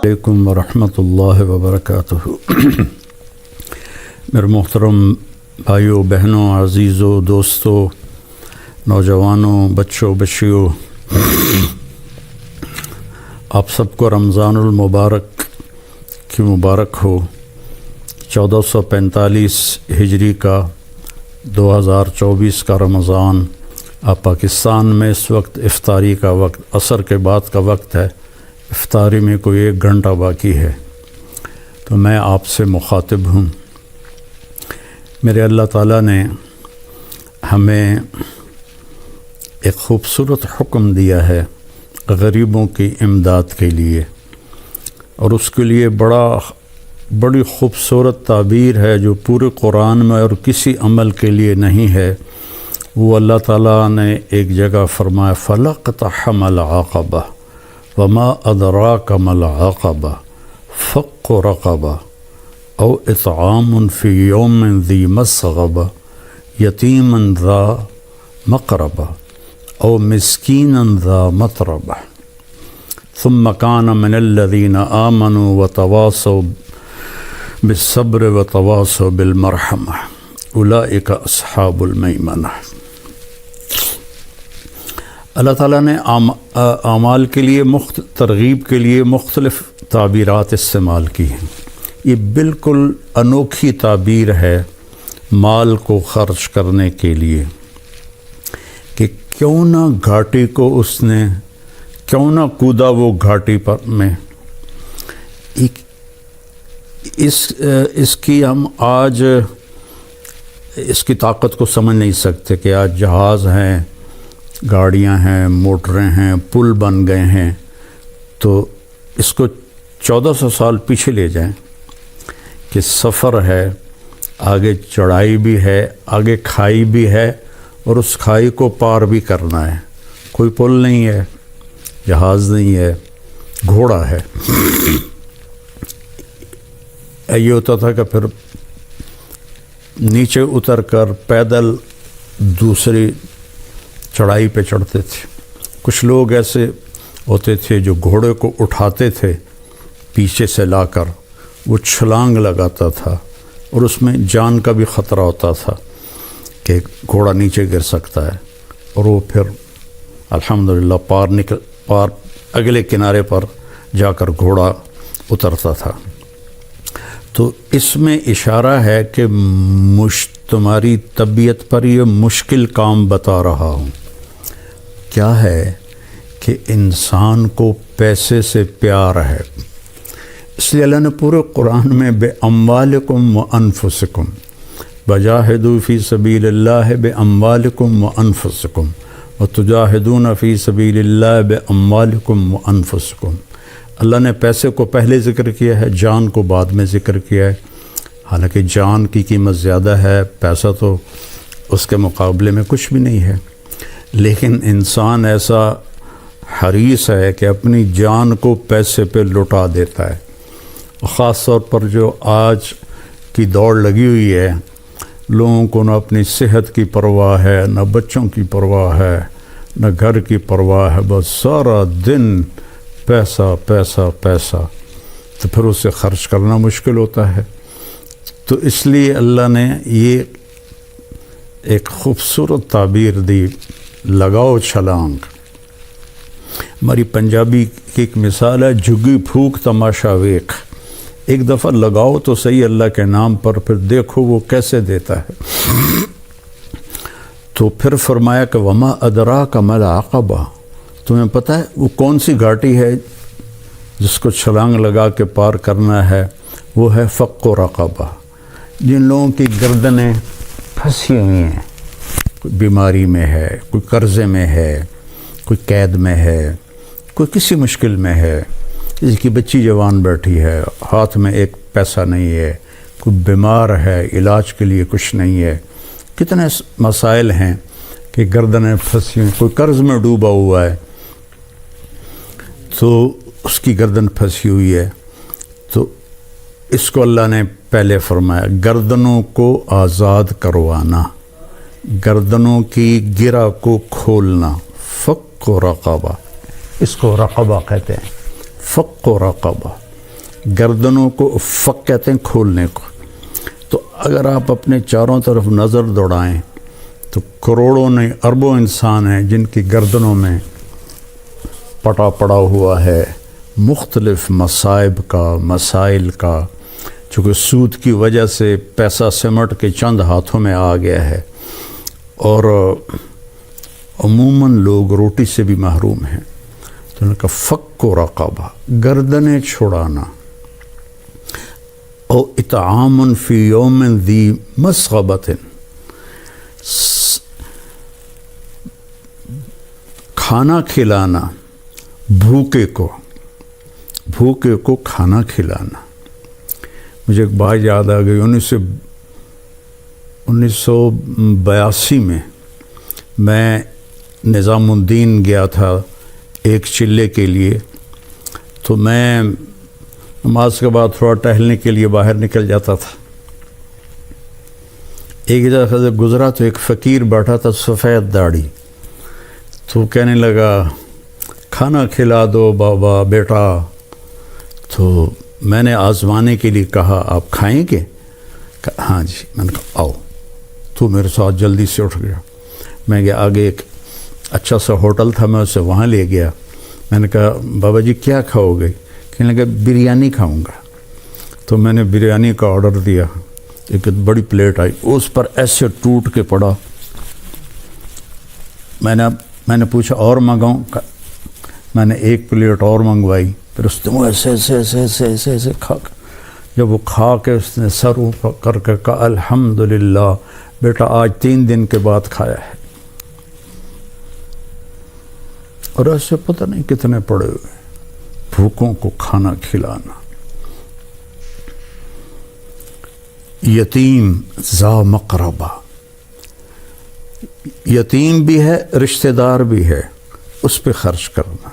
علیکم ورحمۃ اللہ وبرکاتہ۔ میرے محترم بھائیوں، بہنوں، عزیزوں، دوستوں، نوجوانوں، بچوں، بچیوں، آپ سب کو رمضان المبارک کی مبارک ہو۔ 1445 ہجری کا 2024 کا رمضان پاکستان میں اس وقت افطاری کا وقت، عصر کے بعد کا وقت ہے۔ افطاری میں کوئی 1 گھنٹہ باقی ہے، تو میں آپ سے مخاطب ہوں۔ میرے اللہ تعالیٰ نے ہمیں ایک خوبصورت حکم دیا ہے غریبوں کی امداد کے لیے، اور اس کے لیے بڑی خوبصورت تعبیر ہے جو پورے قرآن میں اور کسی عمل کے لیے نہیں ہے۔ وہ اللہ تعالیٰ نے ایک جگہ فرمایا فَلَاقْتَحَمَ الْعَقَبَةَ وَمَا أَدْرَاكَ مَا الْعَقَبَةُ فَكُّ رَقَبَةٍ أَوْ إِطْعَامٌ فِي يَوْمٍ ذِي مَسْغَبَةٍ يَتِيمًا ذَا مَقْرَبَةٍ أَوْ مِسْكِينًا ذَا مَتْرَبَةٍ ثُمَّ كَانَ مِنَ الَّذِينَ آمَنُوا وَتَوَاصَوْا بِالصَّبْرِ وَتَوَاصَوْا بِالْمَرْحَمَةِ أُولَئِكَ أَصْحَابُ الْمَيْمَنَةِ۔ اللہ تعالیٰ نے اعمال کے لیے ترغیب کے لیے مختلف تعبیرات استعمال کی ہیں۔ یہ بالکل انوکھی تعبیر ہے مال کو خرچ کرنے کے لیے، کہ کیوں نہ گھاٹی کو کیوں نہ کودا وہ گھاٹی پر میں۔ اس کی ہم آج اس کی طاقت کو سمجھ نہیں سکتے کہ آج جہاز ہیں، گاڑیاں ہیں، موٹریں ہیں، پل بن گئے ہیں، تو اس کو 1400 سال پیچھے لے جائیں کہ سفر ہے، آگے چڑھائی بھی ہے، آگے کھائی بھی ہے، اور اس کھائی کو پار بھی کرنا ہے۔ کوئی پل نہیں ہے، جہاز نہیں ہے، گھوڑا ہے۔ یہ ہوتا تھا کہ پھر نیچے اتر کر پیدل دوسری چڑھائی پہ چڑھتے تھے۔ کچھ لوگ ایسے ہوتے تھے جو گھوڑے کو اٹھاتے تھے پیچھے سے لا کر، وہ چھلانگ لگاتا تھا، اور اس میں جان کا بھی خطرہ ہوتا تھا کہ گھوڑا نیچے گر سکتا ہے، اور وہ پھر الحمدللہ پار اگلے کنارے پر جا کر گھوڑا اترتا تھا۔ تو اس میں اشارہ ہے کہ تمہاری طبیعت پر یہ مشکل کام بتا رہا ہوں۔ کیا ہے کہ انسان کو پیسے سے پیار ہے، اس لیے اللہ نے پورے قرآن میں بِأَمْوَالِكُمْ وَأَنفُسِكُمْ وَجَاهِدُوا فِي سَبِيلِ اللَّهِ بِأَمْوَالِكُمْ وَأَنفُسِكُمْ وَتُجَاهِدُونَ فِي سَبِيلِ اللَّهِ بِأَمْوَالِكُمْ وَأَنفُسِكُمْ۔ اللہ نے پیسے کو پہلے ذکر کیا ہے، جان کو بعد میں ذکر کیا ہے۔ حالانکہ جان کی قیمت زیادہ ہے، پیسہ تو اس کے مقابلے میں کچھ بھی نہیں ہے، لیکن انسان ایسا حریص ہے کہ اپنی جان کو پیسے پہ لٹا دیتا ہے۔ خاص طور پر جو آج کی دوڑ لگی ہوئی ہے، لوگوں کو نہ اپنی صحت کی پرواہ ہے، نہ بچوں کی پرواہ ہے، نہ گھر کی پرواہ ہے، بس سارا دن پیسہ پیسہ پیسہ، تو پھر اسے خرچ کرنا مشکل ہوتا ہے۔ تو اس لیے اللہ نے یہ ایک خوبصورت تعبیر دی، لگاؤ چھلانگ۔ ہماری پنجابی کی ایک مثال ہے، جھگی پھوک تماشا ویکھ۔ ایک دفعہ لگاؤ تو صحیح اللہ کے نام پر، پھر دیکھو وہ کیسے دیتا ہے۔ تو پھر فرمایا کہ وما ادراک ما العقبہ، تمہیں پتہ ہے وہ کون سی گھاٹی ہے جس کو چھلانگ لگا کے پار کرنا ہے؟ وہ ہے فق و رقبہ۔ جن لوگوں کی گردنیں پھنسی ہوئی ہیں، کوئی بیماری میں ہے، کوئی قرضے میں ہے، کوئی قید میں ہے، کوئی کسی مشکل میں ہے، جس کی بچی جوان بیٹھی ہے، ہاتھ میں ایک پیسہ نہیں ہے، کوئی بیمار ہے، علاج کے لیے کچھ نہیں ہے، کتنے مسائل ہیں کہ گردنیں پھنسی ہوئی، کوئی قرض میں ڈوبا ہوا ہے تو اس کی گردن پھنسی ہوئی ہے، تو اس کو اللہ نے پہلے فرمایا گردنوں کو آزاد کروانا، گردنوں کی گرہ کو کھولنا، فق و رقبہ، اس کو رقبہ کہتے ہیں، فق و رقبہ۔ گردنوں کو افق کہتے ہیں کھولنے کو. تو اگر آپ اپنے چاروں طرف نظر دوڑائیں تو کروڑوں نہیں اربوں انسان ہیں جن کی گردنوں میں پٹا پڑا ہوا ہے مختلف مصائب کا، مسائل کا، چونکہ سود کی وجہ سے پیسہ سمٹ کے چند ہاتھوں میں آ گیا ہے، اور عموماً لوگ روٹی سے بھی محروم ہیں. تو ان کا فک و رقبہ، گردنیں چھڑانا، او اطعام فی یوم ذی مسغبۃ، کھانا کھلانا بھوکے کو کھانا کھلانا. مجھے ایک بات یاد آ گئی، 1982 میں نظام الدین گیا تھا ایک چلے کے لیے. تو میں نماز کے بعد تھوڑا ٹہلنے کے لیے باہر نکل جاتا تھا. ایک جگہ سے گزرا تو ایک فقیر بیٹھا تھا سفید داڑھی. تو کہنے لگا کھانا کھلا دو بابا بیٹا. تو میں نے آزمانے کے لیے کہا آپ کھائیں گے؟ ہاں جی. میں نے کہا آؤ. تو میرے ساتھ جلدی سے اٹھ گیا. میں گیا آگے، ایک اچھا سا ہوٹل تھا، میں اسے وہاں لے گیا. میں نے کہا بابا جی کیا کھاؤ گے؟ کہنے لگا بریانی کھاؤں گا. تو میں نے بریانی کا آرڈر دیا. ایک بڑی پلیٹ آئی، اس پر ایسے ٹوٹ کے پڑا. میں نے پوچھا اور منگاؤں؟ میں نے ایک پلیٹ اور منگوائی. پھر اس نے وہ ایسے ایسے ایسے ایسے ایسے ایسے کھا کے، جب وہ کھا کے اس نے سر اوپر کر کے کہا الحمدللہ بیٹا آج 3 دن کے بعد کھایا ہے. اور ایسے پتہ نہیں کتنے پڑے ہوئے بھوکوں کو کھانا کھلانا. یتیم ذا مقربہ، یتیم بھی ہے رشتہ دار بھی ہے، اس پہ خرچ کرنا.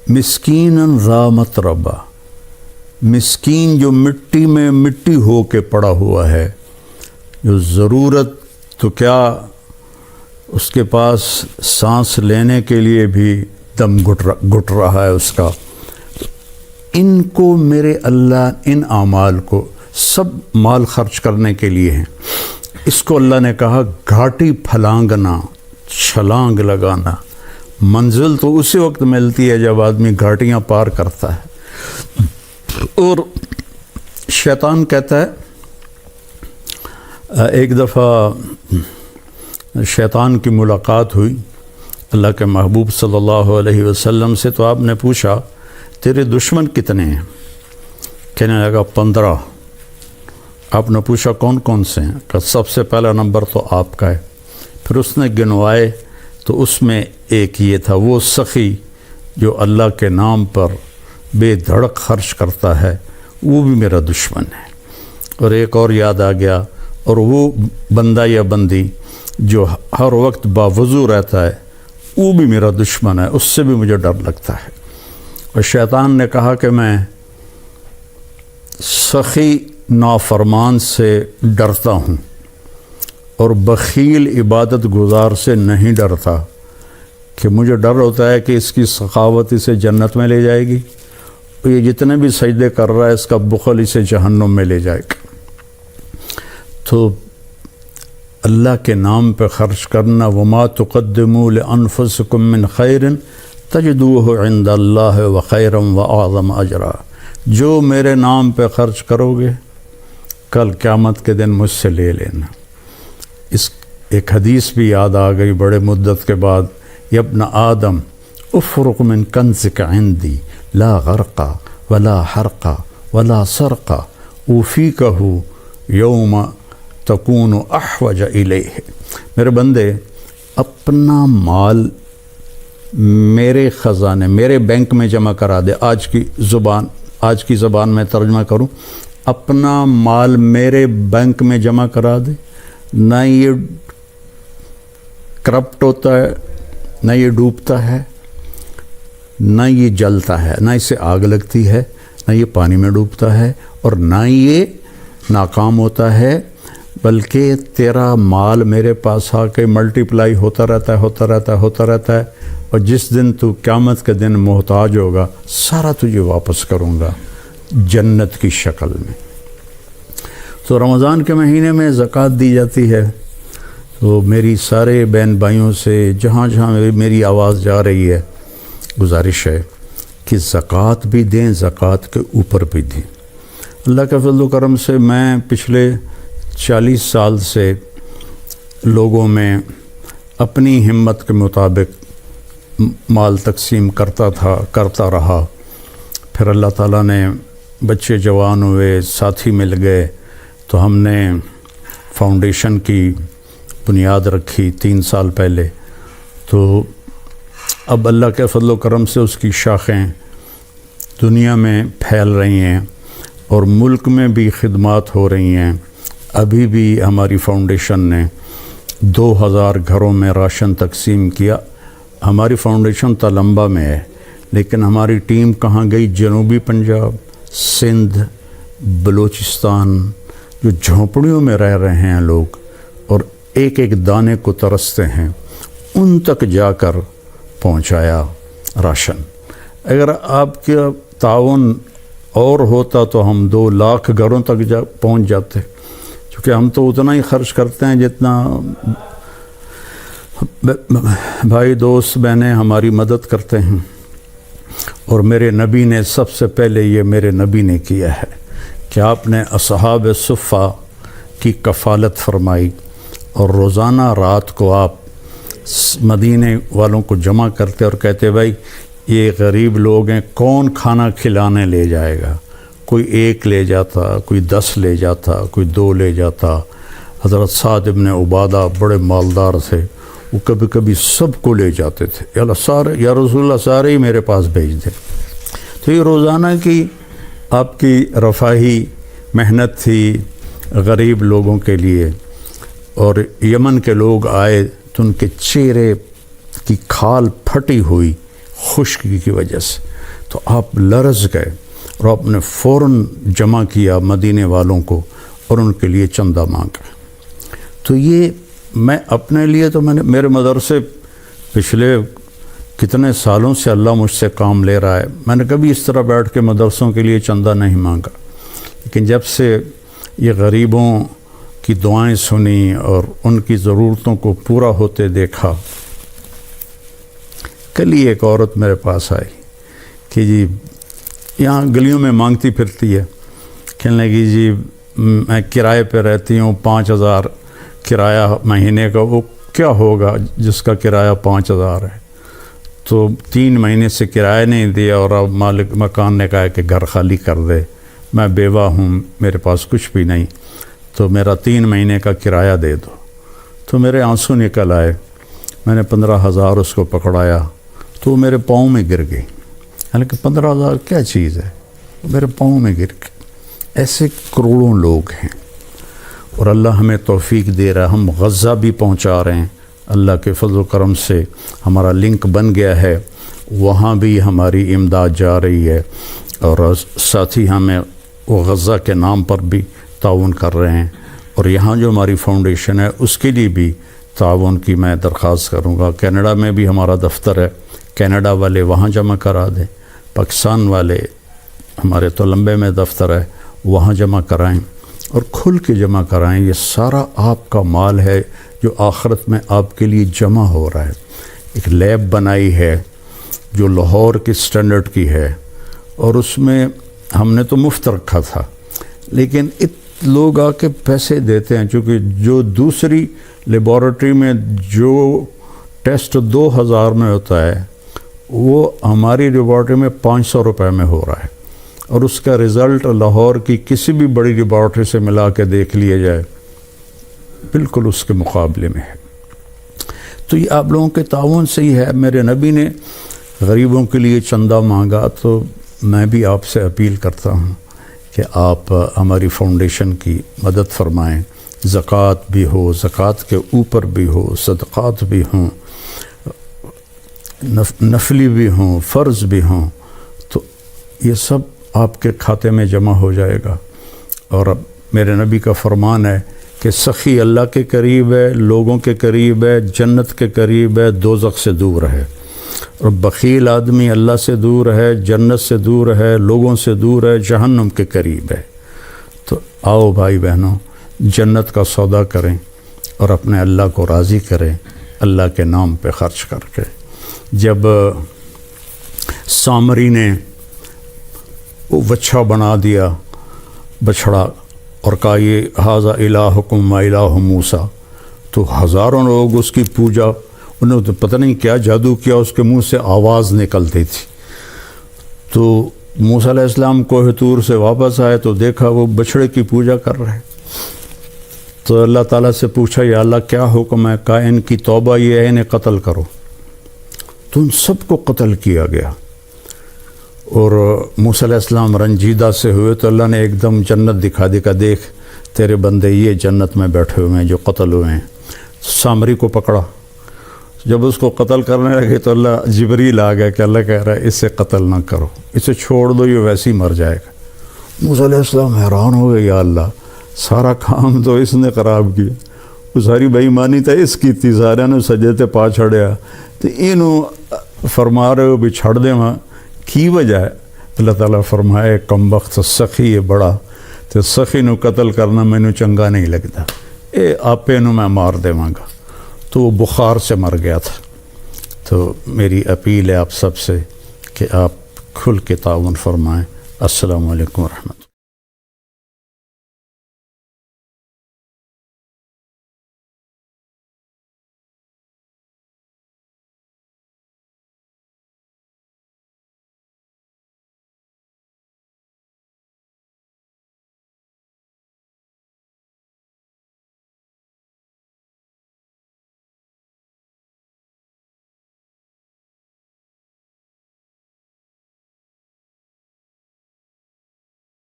مسکین ذا متربہ، مسکین جو مٹی میں مٹی ہو کے پڑا ہوا ہے، جو ضرورت تو کیا اس کے پاس سانس لینے کے لیے بھی دم گھٹ رہا ہے اس کا. ان کو میرے اللہ، ان اعمال کو سب مال خرچ کرنے کے لیے ہیں. اس کو اللہ نے کہا گھاٹی پھلانگنا، چھلانگ لگانا. منزل تو اسی وقت ملتی ہے جب آدمی گھاٹیاں پار کرتا ہے. اور شیطان کہتا ہے، ایک دفعہ شیطان کی ملاقات ہوئی اللہ کے محبوب صلی اللہ علیہ وسلم سے. تو آپ نے پوچھا تیرے دشمن کتنے ہیں؟ کہنے لگا 15. آپ نے پوچھا کون کون سے ہیں؟ کہ سب سے پہلا نمبر تو آپ کا ہے. پھر اس نے گنوائے تو اس میں ایک یہ تھا، وہ سخی جو اللہ کے نام پر بے دھڑک خرچ کرتا ہے وہ بھی میرا دشمن ہے. اور ایک اور یاد آ گیا، اور وہ بندہ یا بندی جو ہر وقت باوضو رہتا ہے وہ بھی میرا دشمن ہے، اس سے بھی مجھے ڈر لگتا ہے. اور شیطان نے کہا کہ میں سخی نافرمان سے ڈرتا ہوں اور بخیل عبادت گزار سے نہیں ڈرتا، کہ مجھے ڈر ہوتا ہے کہ اس کی سخاوت اسے جنت میں لے جائے گی، یہ جتنے بھی سجدے کر رہا ہے اس کا بخل اسے جہنم میں لے جائے گا. تو اللہ کے نام پہ خرچ کرنا، وما تقدموا لانفسکم من خیر تجدوہ عند اللہ وخیرا واعظم اجرا. جو میرے نام پہ خرچ کرو گے کل قیامت کے دن مجھ سے لے لینا. اس ایک حدیث بھی یاد آ گئی بڑے مدت کے بعد، یا ابن آدم افرق من کنزک عندی لا غرقا ولا حرقا ولا سرقا اوفیکہ یوم تکون احوج الیہ. میرے بندے اپنا مال میرے خزانے، میرے بینک میں جمع کرا دے. آج کی زبان میں ترجمہ کروں، اپنا مال میرے بینک میں جمع کرا دے. نہ یہ کرپٹ ہوتا ہے، نہ یہ ڈوبتا ہے، نہ یہ جلتا ہے، نہ اسے آگ لگتی ہے، نہ یہ پانی میں ڈوبتا ہے، اور نہ یہ ناکام ہوتا ہے، بلکہ تیرا مال میرے پاس آ کے ملٹی پلائی ہوتا رہتا ہے. اور جس دن تو قیامت کے دن محتاج ہوگا سارا تجھے واپس کروں گا جنت کی شکل میں۔ تو رمضان کے مہینے میں زکوٰۃ دی جاتی ہے۔ تو میری سارے بہن بھائیوں سے جہاں جہاں میری آواز جا رہی ہے گزارش ہے کہ زکوٰۃ بھی دیں، زکوٰۃ کے اوپر بھی دیں۔ اللہ کے فضل و کرم سے میں پچھلے 40 سال سے لوگوں میں اپنی ہمت کے مطابق مال تقسیم کرتا رہا۔ پھر اللہ تعالیٰ نے بچے جوان ہوئے، ساتھی مل گئے، تو ہم نے فاؤنڈیشن کی بنیاد رکھی 3 سال پہلے۔ تو اب اللہ کے فضل و کرم سے اس کی شاخیں دنیا میں پھیل رہی ہیں اور ملک میں بھی خدمات ہو رہی ہیں۔ ابھی بھی ہماری فاؤنڈیشن نے 2000 گھروں میں راشن تقسیم کیا۔ ہماری فاؤنڈیشن تلمبا میں ہے، لیکن ہماری ٹیم کہاں گئی؟ جنوبی پنجاب، سندھ، بلوچستان، جو جھونپڑیوں میں رہ رہے ہیں لوگ اور ایک ایک دانے کو ترستے ہیں، ان تک جا کر پہنچایا راشن۔ اگر آپ کا تعاون اور ہوتا تو ہم 2 لاکھ گھروں تک پہنچ جاتے، کیونکہ ہم تو اتنا ہی خرچ کرتے ہیں جتنا بھائی دوست بہنیں ہماری مدد کرتے ہیں۔ اور میرے نبی نے سب سے پہلے یہ میرے نبی نے کیا ہے کہ آپ نے اصحاب صفہ کی کفالت فرمائی، اور روزانہ رات کو آپ مدینے والوں کو جمع کرتے اور کہتے بھائی یہ غریب لوگ ہیں، کون کھانا کھلانے لے جائے گا؟ کوئی 1 لے جاتا، کوئی 10 لے جاتا، کوئی 2 لے جاتا۔ حضرت سعد ابن عبادہ بڑے مالدار تھے، وہ کبھی کبھی سب کو لے جاتے تھے، یا رسول اللہ سارے ہی میرے پاس بھیج دیں۔ تو یہ روزانہ کی آپ کی رفاہی محنت تھی غریب لوگوں کے لیے۔ اور یمن کے لوگ آئے تو ان کے چہرے کی کھال پھٹی ہوئی خشکی کی وجہ سے، تو آپ لرز گئے اور آپ نے فوراً جمع کیا مدینے والوں کو اور ان کے لیے چندہ مانگا۔ تو یہ میں اپنے لیے تو میرے مدرسے پچھلے کتنے سالوں سے اللہ مجھ سے کام لے رہا ہے، میں نے کبھی اس طرح بیٹھ کے مدرسوں کے لیے چندہ نہیں مانگا، لیکن جب سے یہ غریبوں کی دعائیں سنی اور ان کی ضرورتوں کو پورا ہوتے دیکھا۔ کل ہی ایک عورت میرے پاس آئی کہ جی یہاں گلیوں میں مانگتی پھرتی ہے، کہنے لگی جی میں کرائے پہ رہتی ہوں، 5000 کرایہ مہینے کا، وہ کیا ہوگا جس کا کرایہ 5000 ہے؟ تو 3 مہینے سے کرایہ نہیں دیا اور اب مالک مکان نے کہا کہ گھر خالی کر دے، میں بیوہ ہوں، میرے پاس کچھ بھی نہیں، تو میرا 3 مہینے کا کرایہ دے دو۔ تو میرے آنسو نکل آئے، میں نے 15000 اس کو پکڑایا تو وہ میرے پاؤں میں گر گئی، حالانکہ 15000 کیا چیز ہے، میرے پاؤں میں گر گئی۔ ایسے کروڑوں لوگ ہیں اور اللہ ہمیں توفیق دے رہا ہے، ہم غزہ بھی پہنچا رہے ہیں، اللہ کے فضل و کرم سے ہمارا لنک بن گیا ہے، وہاں بھی ہماری امداد جا رہی ہے، اور ساتھی ہمیں وہ غزہ کے نام پر بھی تعاون کر رہے ہیں، اور یہاں جو ہماری فاؤنڈیشن ہے اس کے لیے بھی تعاون کی میں درخواست کروں گا۔ کینیڈا میں بھی ہمارا دفتر ہے، کینیڈا والے وہاں جمع کرا دیں، پاکستان والے ہمارے تلمبے میں دفتر ہے وہاں جمع کرائیں، اور کھل کے جمع کرائیں۔ یہ سارا آپ کا مال ہے جو آخرت میں آپ کے لیے جمع ہو رہا ہے۔ ایک لیب بنائی ہے جو لاہور کی سٹینڈرڈ کی ہے، اور اس میں ہم نے تو مفت رکھا تھا، لیکن لوگ آ کے پیسے دیتے ہیں، چونکہ جو دوسری لیبارٹری میں جو ٹیسٹ 2000 میں ہوتا ہے وہ ہماری لیبارٹری میں 500 روپے میں ہو رہا ہے، اور اس کا رزلٹ لاہور کی کسی بھی بڑی لیبارٹری سے ملا کے دیکھ لیا جائے بالکل اس کے مقابلے میں ہے۔ تو یہ آپ لوگوں کے تعاون سے ہی ہے۔ میرے نبی نے غریبوں کے لیے چندہ مانگا، تو میں بھی آپ سے اپیل کرتا ہوں کہ آپ ہماری فاؤنڈیشن کی مدد فرمائیں، زکوٰۃ بھی ہو، زکوٰۃ کے اوپر بھی ہو، صدقات بھی ہوں، نفلی بھی ہوں، فرض بھی ہوں، تو یہ سب آپ کے کھاتے میں جمع ہو جائے گا۔ اور اب میرے نبی کا فرمان ہے کہ سخی اللہ کے قریب ہے، لوگوں کے قریب ہے، جنت کے قریب ہے، دوزخ سے دور ہے۔ اور بخیل آدمی اللہ سے دور ہے، جنت سے دور ہے، لوگوں سے دور ہے، جہنم کے قریب ہے۔ تو آؤ بھائی بہنوں، جنت کا سودا کریں اور اپنے اللہ کو راضی کریں اللہ کے نام پہ خرچ کر کے۔ جب سامری نے وہ وچھا بنا دیا بچھڑا اور کہا یہ ھذا الہکم و الہ موسیٰ، تو ہزاروں لوگ اس کی پوجا، انہوں نے تو پتہ نہیں کیا جادو کیا، اس کے منہ سے آواز نکلتی تھی۔ تو موسیٰ علیہ السلام کوہ طور سے واپس آئے تو دیکھا وہ بچھڑے کی پوجا کر رہے۔ تو اللہ تعالیٰ سے پوچھا یا اللہ کیا حکم ہے؟ کہا ان کی توبہ یہ ہے انہیں قتل کرو۔ تو ان سب کو قتل کیا گیا، اور موسیٰ علیہ السلام رنجیدہ سے ہوئے تو اللہ نے ایک دم جنت دکھا دی کہ دیکھ تیرے بندے یہ جنت میں بیٹھے ہوئے ہیں جو قتل ہوئے ہیں۔ سامری کو پکڑا، جب اس کو قتل کرنے لگے تو اللہ جبریل آ گیا کہ اللہ کہہ رہا ہے اسے قتل نہ کرو، اسے چھوڑ دو، یہ ویسے ہی مر جائے گا۔ موسیٰ علیہ السلام حیران ہو گئے، یا اللہ سارا کام تو اس نے خراب کیا، وہ ساری بے ایمانی تو اس کی تھی، سارے نے سجدے تے پا چھڑیا، تو انہوں فرما رہے ہو بھی چھڑ دے وہاں کی وجہ ہے؟ اللہ تعالیٰ فرمائے کم وقت سخی ہے بڑا، تو سخی نو قتل کرنا مینو چنگا نہیں لگتا، اے آپے نو میں مار دیواں گا۔ تو وہ بخار سے مر گیا تھا۔ تو میری اپیل ہے آپ سب سے کہ آپ کھل کے تعاون فرمائیں۔ السلام علیکم ورحمۃ اللہ۔